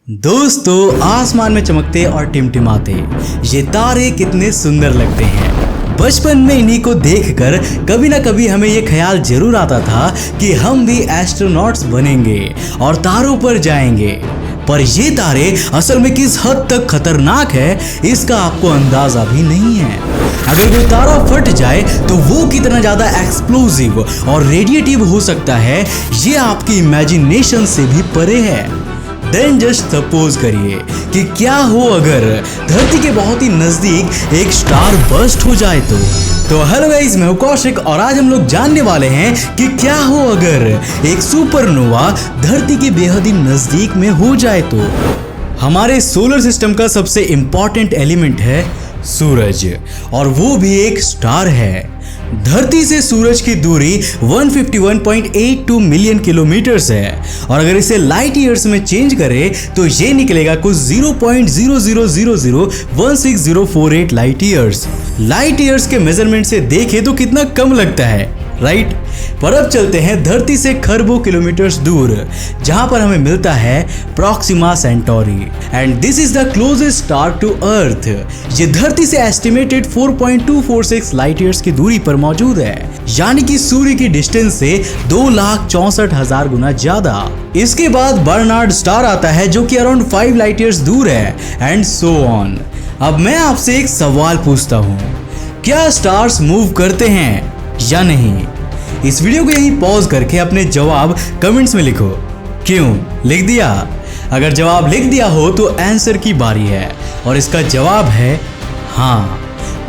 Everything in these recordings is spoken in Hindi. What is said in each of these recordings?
दोस्तों, आसमान में चमकते और टिमटिमाते ये तारे कितने सुंदर लगते हैं। बचपन में इन्हीं को देखकर कभी ना कभी हमें ये ख्याल जरूर आता था कि हम भी एस्ट्रोनॉट्स बनेंगे और तारों पर जाएंगे। पर ये तारे असल में किस हद तक खतरनाक है इसका आपको अंदाजा भी नहीं है। अगर कोई तारा फट जाए तो वो कितना ज्यादा एक्सप्लोसिव और रेडिएटिव हो सकता है ये आपकी इमेजिनेशन से भी परे है। देन जस्ट सपोज करिए कि क्या हो अगर धरती के बहुत ही नजदीक एक स्टार बर्स्ट हो जाए तो हेलो गाइस, मैं हूं कौशिक और आज हम लोग जानने वाले हैं कि क्या हो अगर एक सुपरनोवा धरती के बेहद ही नजदीक में हो जाए तो। हमारे सोलर सिस्टम का सबसे इंपॉर्टेंट एलिमेंट है सूरज और वो भी एक स्टार है। धरती से सूरज की दूरी 151.82 मिलियन किलोमीटर्स है और अगर इसे लाइट ईयर्स में चेंज करें तो ये निकलेगा कुछ 0.00001604 लाइट ईयर्स। लाइट ईयर्स के मेजरमेंट से देखें तो कितना कम लगता है, राइट? पर अब चलते हैं धरती से खरबों किलोमीटर्स दूर, जहां पर हमें मिलता है proxima centauri and this is the closest star to Earth. ये धरती से एस्टिमेटेड 4.246 लाइट ईयर्स की दूरी पर मौजूद है, यानी कि सूर्य की डिस्टेंस से 2,64,000 गुना ज्यादा। इसके बाद बर्नार्ड स्टार आता है जो कि अराउंड 5 लाइट ईयर्स दूर है एंड सो ऑन। अब मैं आपसे एक सवाल पूछता हूँ, क्या स्टार्स मूव करते हैं या नहीं? इस वीडियो को यहीं पॉज करके अपने जवाब कमेंट्स में लिखो। क्यों लिख दिया? अगर जवाब लिख दिया हो तो आंसर की बारी है और इसका जवाब है हाँ।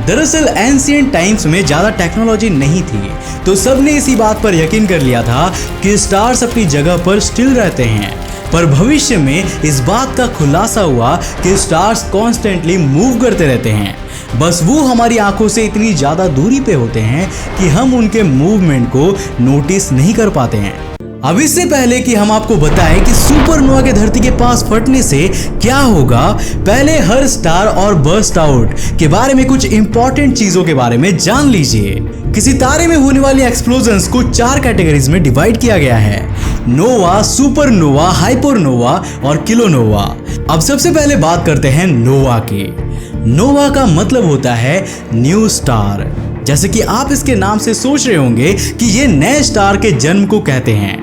दरअसल एंशिएंट टाइम्स में ज़्यादा टेक्नोलॉजी नहीं थी तो सबने इसी बात पर यकीन कर लिया था कि स्टार्स अपनी जगह पर स्टिल रहते हैं। पर भविष्य में इस बात का खुलासा हुआ कि स्टार्स कॉन्स्टेंटली मूव करते रहते हैं, बस वो हमारी आंखों से इतनी ज़्यादा दूरी पे होते हैं कि हम उनके मूवमेंट को नोटिस नहीं कर पाते हैं। अब इससे पहले कि हम आपको बताएं कि सुपरनोवा के धरती के पास फटने से क्या होगा, पहले हर स्टार और बर्स्ट आउट के बारे में कुछ इंपॉर्टेंट चीजों के बारे में जान लीजिए। किसी तारे में होने वाली एक्सप्लोजन्स को 4 कैटेगरीज में डिवाइड किया गया है: नोवा, सुपरनोवा, हाइपरनोवा और किलोनोवा। अब सबसे पहले बात करते हैं नोवा की। नोवा का मतलब होता है न्यू स्टार। जैसे कि आप इसके नाम से सोच रहे होंगे कि ये नए स्टार के जन्म को कहते हैं,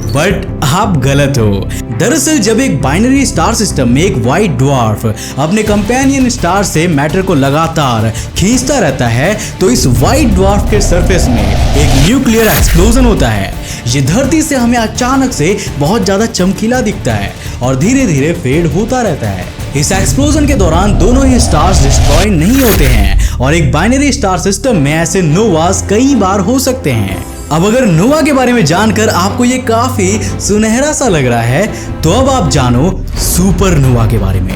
बट आप गलत हो। दरअसल जब एक बाइनरी स्टार सिस्टम में एक व्हाइट ड्वार्फ अपने कंपेनियन स्टार से मैटर को लगातार खींचता रहता है तो इस व्हाइट ड्वार्फ के सरफेस में एक न्यूक्लियर एक्सप्लोजन होता है। ये धरती से हमें अचानक से बहुत ज्यादा चमकीला दिखता है और धीरे धीरे फेड होता रहता है। इस एक्सप्लोजन के दौरान दोनों ही स्टार्स डिस्ट्रॉय नहीं होते हैं और एक बाइनरी स्टार सिस्टम में ऐसे नोवास कई बार हो सकते हैं। अब अगर नोवा के बारे में जानकर आपको ये काफी सुनहरा सा लग रहा है तो अब आप जानो सुपरनोवा के बारे में।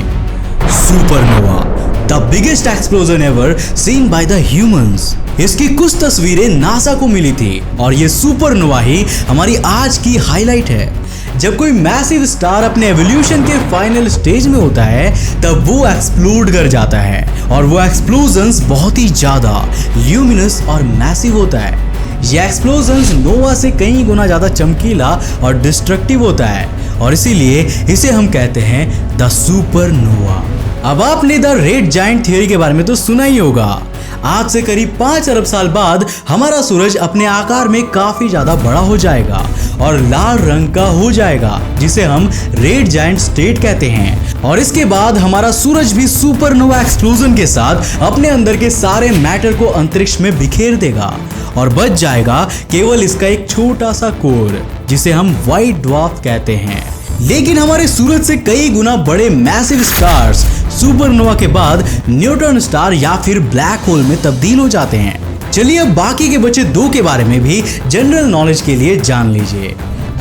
Supernova, the biggest explosion ever seen by the humans. इसकी कुछ तस्वीरें नासा को मिली थी और ये सुपरनोवा ही हमारी आज की हाईलाइट है। जब कोई मैसिव स्टार अपने एवोल्यूशन के फाइनल स्टेज में होता है तब वो एक्सप्लोड कर जाता है और वो एक्सप्लोजन्स बहुत ही ज्यादा ल्यूमिनस और मैसिव होता है। ये एक्सप्लोजन्स नोवा से कई गुना ज्यादा चमकीला और डिस्ट्रक्टिव होता है और इसीलिए इसे हम कहते हैं द सुपरनोवा। अब आपने द रेड जायंट थ्योरी के बारे में तो सुना ही होगा। आज से करीब 5 अरब साल बाद हमारा सूरज अपने आकार में काफी ज्यादा बड़ा हो जाएगा और लाल रंग का हो जाएगा, जिसे हम रेड जायंट स्टेट कहते हैं। और इसके बाद हमारा सूरज भी सुपरनोवा एक्सप्लोजन के साथ अपने अंदर के सारे मैटर को अंतरिक्ष में बिखेर देगा और बच जाएगा केवल इसका एक छोटा सा कोर, जिसे हम व्हाइट ड्वार्फ कहते हैं। लेकिन हमारे सूरज से कई गुना बड़े मैसिव स्टार्स सुपरनोवा के बाद न्यूट्रॉन स्टार या फिर ब्लैक होल में तब्दील हो जाते हैं। चलिए अब बाकी के बचे 2 के बारे में भी जनरल नॉलेज के लिए जान लीजिए।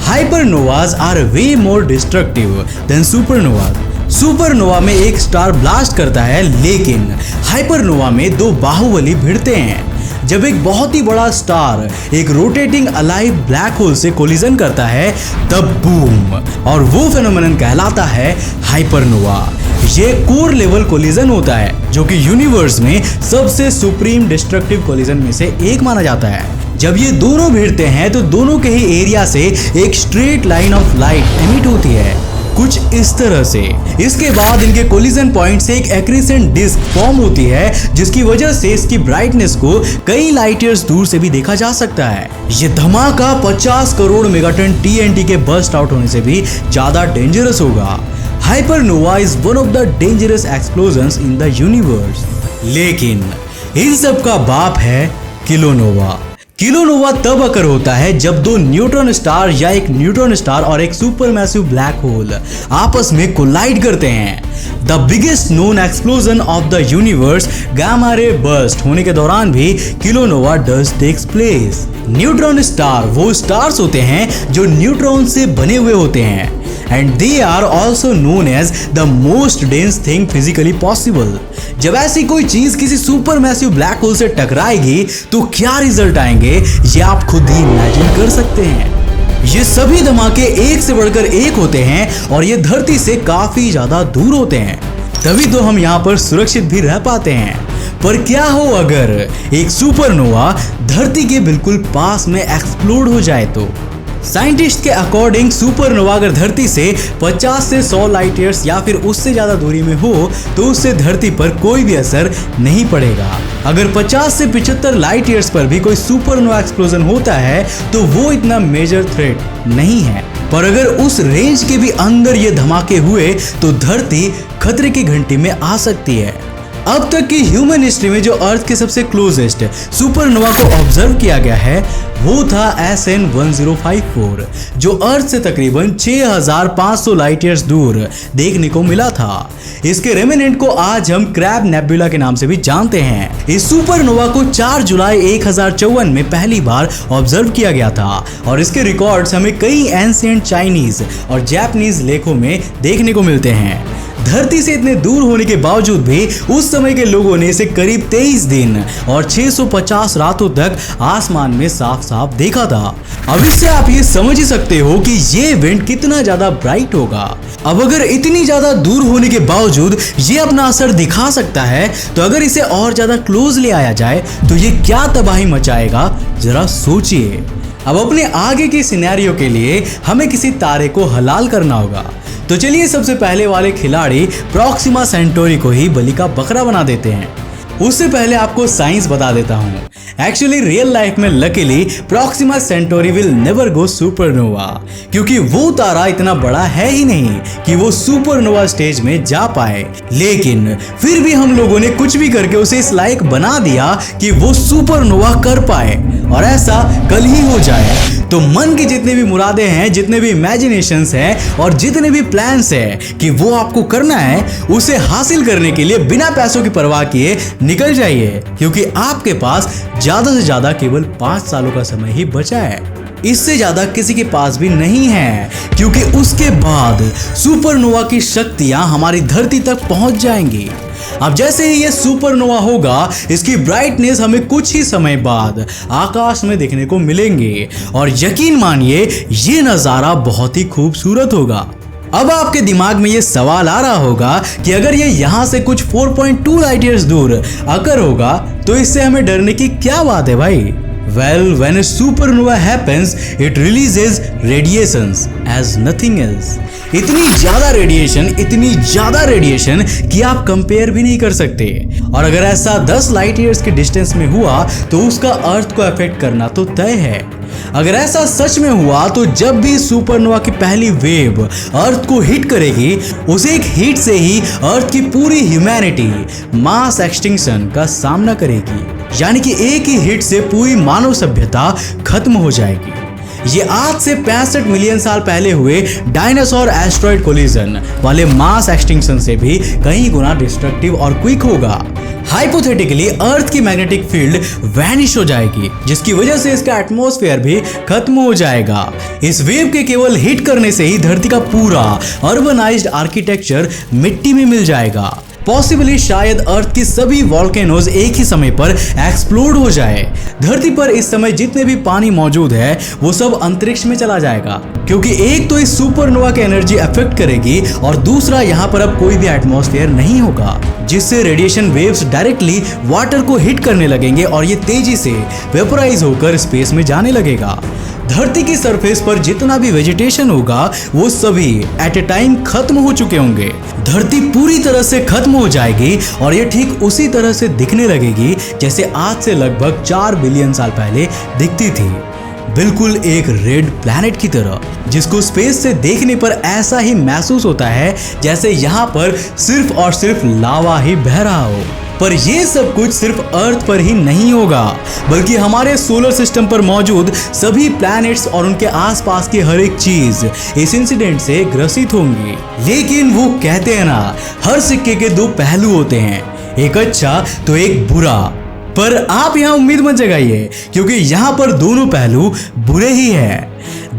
Hypernovas are way more destructive than supernova. Supernova में एक स्टार ब्लास्ट करता है लेकिन हाइपरनोवा में 2 बाहुबली भिड़ते हैं। जब एक बहुत ही बड़ा स्टार एक रोटेटिंग अलाइव ब्लैक होल से कोलिजन करता है तब बूम, और वो फेनोमेनन कहलाता है हाइपरनोवा। ये कोर लेवल कोलिजन होता है जो कि यूनिवर्स में सबसे सुप्रीम डिस्ट्रक्टिव कोलिजन में से एक माना जाता है। जब ये दोनों भिड़ते हैं तो दोनों के ही एरिया से एक straight line of light emit होती है। कुछ इस तरह से। इसके बाद इनके कोलिजन पॉइंट से एक एक्रीसेंट डिस्क फॉर्म होती है, जिसकी वजह से इसकी ब्राइटनेस को कई लाइट ईयर्स दूर से भी देखा जा सकता है। ये धमाका 50 करोड़ मेगाटन TNT के बर्स्ट आउट होने से भी ज्यादा डेंजरस होगा। Hypernova is one of the dangerous explosions in the universe. लेकिन इन सब का बाप है किलोनोवा। किलोनोवा तब अकर होता है जब दो न्यूट्रॉन स्टार या एक न्यूट्रॉन स्टार और एक सुपरमैसिव ब्लैक होल आपस में कोलाइड करते हैं। The biggest known explosion of the universe, gamma ray burst होने के दौरान भी kilonova does takes place. Neutron star वो स्टार्स होते हैं जो न्यूट्रॉन से बने हुए होते हैं, and they are also known as the most dense thing physically possible। जब ऐसी कोई चीज किसी सुपरमैसिव ब्लैक होल से टकराएगी तो क्या रिजल्ट आएंगे ये आप खुद ही इमेजिन कर सकते हैं। ये सभी धमाके एक से बढ़कर एक होते हैं और ये धरती से काफी ज्यादा दूर होते हैं, तभी तो हम यहाँ पर सुरक्षित भी रह पाते हैं। पर क्या हो अगर एक सुपरनोवा धरती के बिल्कुल पास में एक्सप्लोड हो जाए तो? साइंटिस्ट के अकॉर्डिंग सुपरनोवा अगर धरती से 50 से 100 लाइट ईयर्स या फिर उससे ज्यादा दूरी में हो तो उससे धरती पर कोई भी असर नहीं पड़ेगा। अगर 50 से 75 लाइट ईयर्स पर भी कोई सुपरनोवा एक्सप्लोजन होता है तो वो इतना मेजर थ्रेट नहीं है, पर अगर उस रेंज के भी अंदर ये धमाके हुए तो धरती खतरे की घंटी में आ सकती है। अब तक की ह्यूमन हिस्ट्री में जो अर्थ के सबसे क्लोजेस्ट सुपरनोवा को ऑब्जर्व किया गया है वो था SN 1054, जो अर्थ से तकरीबन 6500 लाइट ईयर्स दूर देखने को मिला था। इसके रेमिनेंट को आज हम क्रैब नेबुला के नाम से भी जानते हैं। इस सुपरनोवा को 4 जुलाई 1054 में पहली बार ऑब्जर्व किया गया था और इसके रिकॉर्ड्स हमें कई एंशिएंट चाइनीज और जापानीज लेखों में देखने को मिलते हैं। धरती से इतने दूर होने के बावजूद भी उस समय के लोगों ने इसे करीब 23 दिन और 650 रातों तक आसमान में साफ साफ देखा था। अब इससे आप ये समझ ही सकते हो कि ये इवेंट कितना ज्यादा ब्राइट होगा। अब अगर इतनी ज्यादा दूर होने के बावजूद ये अपना असर दिखा सकता है तो अगर इसे और ज्यादा क्लोज ले आया जाए तो ये क्या तबाही मचाएगा, जरा सोचिए। अब अपने आगे के सिनेरियो के लिए हमें किसी तारे को हलाल करना होगा, तो चलिए सबसे पहले वाले खिलाड़ी प्रॉक्सिमा सेंटोरी को ही बलि का बकरा बना देते हैं। उससे पहले आपको साइंस बता देता हूँ। एक्चुअली रियल लाइफ में luckily Proxima Centauri will never go supernova, क्योंकि वो तारा इतना बड़ा है ही नहीं कि वो सुपरनोवा स्टेज में जा पाए। लेकिन फिर भी हम लोगों ने कुछ भी करके उसे इस लायक बना दिया कि वो सुपरनोवा कर पाए, और ऐसा कल ही हो जाए। तो मन की जितने भी मुरादें हैं, जितने भी इमेजिनेशंस हैं और जितने भी प्लान्स हैं कि वो आपको करना है, उसे हासिल करने के लिए बिना पैसों की परवाह किए निकल जाइए, क्योंकि आपके पास ज्यादा से ज्यादा केवल 5 सालों का समय ही बचा है। इससे ज्यादा किसी के पास भी नहीं है, क्योंकि उसके बाद सुपरनोवा की शक्तियां हमारी धरती तक पहुंच जाएंगी। अब जैसे ही ये सुपरनोवा होगा, इसकी ब्राइटनेस हमें कुछ ही समय बाद आकाश में देखने को मिलेंगे, और यकीन मानिए ये नज़ारा बहुत ही खूबसूरत होगा। अब आपके दिमाग में ये सवाल आ रहा होगा कि अगर ये यहाँ से कुछ 4.2 लाइट ईयर्स दूर अकर होगा तो इससे हमें डरने की क्या बात है भाई? Well, when a supernova happens, it releases radiations as nothing else। इतनी ज्यादा रेडिएशन कि आप कंपेयर भी नहीं कर सकते। और अगर ऐसा 10 लाइट ईयर्स के डिस्टेंस में हुआ तो उसका अर्थ को अफेक्ट करना तो तय है। अगर ऐसा सच में हुआ तो जब भी सुपरनोवा की पहली वेव अर्थ को हिट करेगी, उसे एक हिट से ही अर्थ की पूरी ह्यूमैनिटी मास एक्सटिंक्शन का सामना करेगी, यानी कि एक ही हिट से पूरी मानव सभ्यता खत्म हो जाएगी। ये आज से 65 मिलियन साल पहले हुए डायनासोर एस्ट्रॉइड कोलिजन वाले मास एक्सटिंक्शन से भी कई गुना डिस्ट्रक्टिव और क्विक होगा। हाइपोथेटिकली अर्थ की मैग्नेटिक फील्ड वैनिश हो जाएगी, जिसकी वजह से इसका एटमॉस्फेयर भी खत्म हो जाएगा। इस वेव के केवल हिट करने से ही धरती का पूरा अर्बनाइज्ड आर्किटेक्चर मिट्टी में मिल जाएगा। पॉसिबली शायद अर्थ की सभी वॉल्केनोज एक ही समय पर एक्सप्लोड हो जाए। धरती पर इस समय जितने भी पानी मौजूद है वो सब अंतरिक्ष में चला जाएगा, क्योंकि एक तो इस सुपरनोवा की एनर्जी अफेक्ट करेगी और दूसरा यहाँ पर अब कोई भी एटमॉस्फेयर नहीं होगा, जिससे रेडिएशन वेव्स डायरेक्टली वाटर को हिट करने लगेंगे और ये तेजी से वेपोराइज होकर स्पेस में जाने लगेगा। धरती की सरफेस पर जितना भी वेजिटेशन होगा वो सभी एट ए टाइम खत्म हो चुके होंगे। धरती पूरी तरह से खत्म हो जाएगी और ये ठीक उसी तरह से दिखने लगेगी जैसे आज से लगभग 4 बिलियन साल पहले दिखती थी, बिल्कुल एक रेड प्लैनेट की तरह, जिसको स्पेस से देखने पर ऐसा ही महसूस होता है जैसे यहाँ पर सिर्फ और सिर्फ लावा ही बह रहा हो। पर ये सब कुछ सिर्फ अर्थ पर ही नहीं होगा, बल्कि हमारे सोलर सिस्टम पर मौजूद सभी प्लैनेट्स और उनके आसपास की हर एक चीज इस इंसिडेंट से ग्रसित होंगी। लेकिन वो कहते हैं ना, हर सिक्के के 2 पहलू होते हैं, एक अच्छा तो एक बुरा। पर आप यहाँ उम्मीद मत जगाइए, क्योंकि यहाँ पर दोनों पहलू बुरे ही हैं।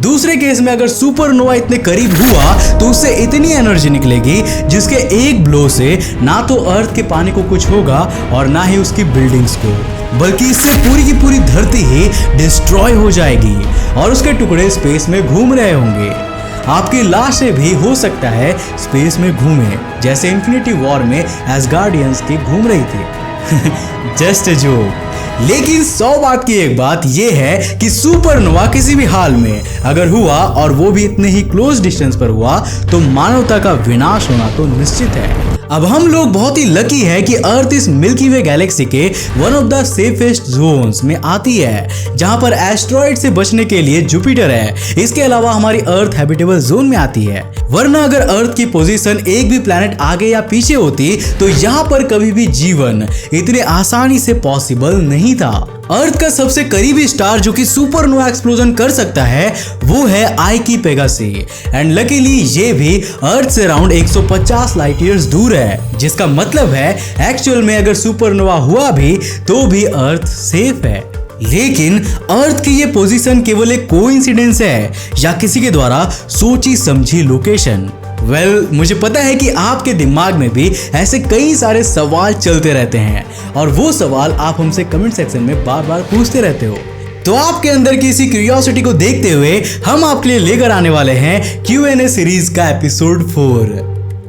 दूसरे केस में अगर सुपरनोवा इतने करीब हुआ तो उससे इतनी एनर्जी निकलेगी जिसके एक ब्लो से ना तो अर्थ के पानी को कुछ होगा और ना ही उसकी बिल्डिंग्स को, बल्कि इससे पूरी की पूरी धरती ही डिस्ट्रॉय हो जाएगी और उसके टुकड़े स्पेस में घूम रहे होंगे। आपकी लाशें भी हो सकता है स्पेस में घूमे, जैसे इन्फिनिटी वॉर में एसगार्डियंस की घूम रही थी। Just a joke. लेकिन 100 बात की एक बात यह है कि सुपरनोवा किसी भी हाल में अगर हुआ और वो भी इतने ही क्लोज डिस्टेंस पर हुआ तो मानवता का विनाश होना तो निश्चित है। अब हम लोग बहुत ही लकी है कि अर्थ इस मिल्की वे गैलेक्सी के one of the safest zones में आती है, जहां पर एस्ट्रॉइड से बचने के लिए जुपिटर है। इसके अलावा हमारी अर्थ हैबिटेबल जोन में आती है, वरना अगर अर्थ की पोजीशन एक भी प्लैनेट आगे या पीछे होती तो यहाँ पर कभी भी जीवन इतने आसानी से पॉसिबल नहीं था। अर्थ का सबसे करीबी स्टार जो कि सुपरनोवा एक्सप्लोजन कर सकता है वो है आइकी पेगासी, एंड लकीली ये भी अर्थ से अराउंड 150 लाइट ईयर्स दूर है, जिसका मतलब है एक्चुअल में अगर सुपरनोवा हुआ भी तो भी अर्थ सेफ है। लेकिन अर्थ की ये पोजीशन केवल एक कोइंसिडेंस है या किसी के द्वारा सोची समझी लोकेशन? मुझे पता है कि आपके दिमाग में भी ऐसे कई सारे सवाल चलते रहते हैं और वो सवाल आप हमसे कमेंट सेक्शन में बार बार पूछते रहते हो। तो आपके अंदर की इसी क्यूरियोसिटी को देखते हुए हम आपके लिए लेकर आने वाले हैं Q&A सीरीज का एपिसोड 4।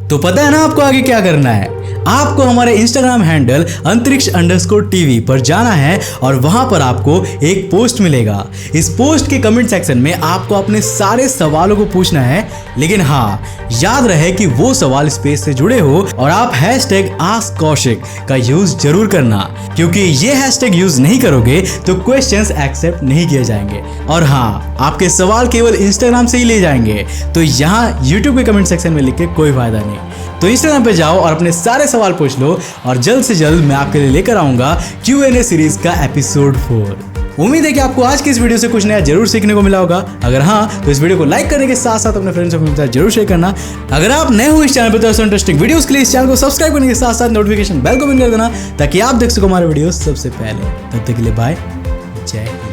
तो पता है ना आपको आगे क्या करना है? आपको हमारे इंस्टाग्राम हैंडल अंतरिक्ष_TV पर जाना है और वहां पर आपको एक पोस्ट मिलेगा। इस पोस्ट के कमेंट सेक्शन में आपको अपने सारे सवालों को पूछना है, लेकिन हाँ याद रहे कि वो सवाल स्पेस से जुड़े हो और आप #AskKaushik का यूज जरूर करना, क्योंकि ये हैशटैग यूज नहीं करोगे तो क्वेश्चंस एक्सेप्ट नहीं किए जाएंगे। और हाँ, आपके सवाल केवल इंस्टाग्राम से ही ले जाएंगे, तो यहाँ यूट्यूब के कमेंट सेक्शन में लिख के कोई फायदा नहीं। तो इंस्टाग्राम पे जाओ और अपने सारे सवाल पूछ लो और जल्द से जल्द मैं आपके लिए लेकर आऊंगा Q&A सीरीज का एपिसोड 4। उम्मीद है कि आपको आज की इस वीडियो से कुछ नया जरूर सीखने को मिला होगा। अगर हाँ तो इस वीडियो को लाइक करने के साथ साथ अपने फ्रेंड्स के साथ जरूर शेयर करना। अगर आप नए हो इस चैनल पर तो ऐसे इंटरेस्टिंग वीडियोस के लिए इस चैनल को सब्सक्राइब करने के साथ साथ नोटिफिकेशन बेल को बंद कर देना ताकि आप देख सको हमारे वीडियो सबसे पहले। तब तक के लिए बाय, जय हिंद।